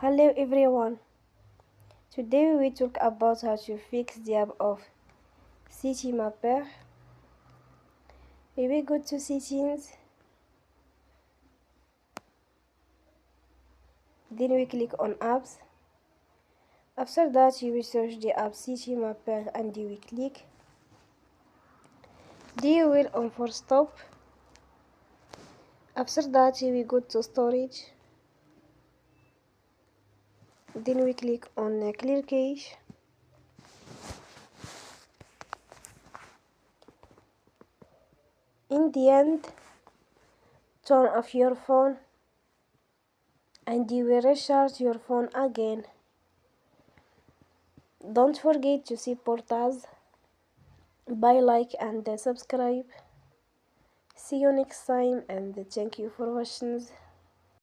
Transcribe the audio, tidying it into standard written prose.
Hello everyone. Today we will talk about how to fix the app of Citymapper. We will go to settings, then we click on apps. After that you will search the app Citymapper and you will click. Then you will on for stop. After that you will go to storage. Then we click on clear cache. In the end, turn off your phone and you will restart your phone again. Don't forget to support us by like and subscribe. See you next time and thank you for watching.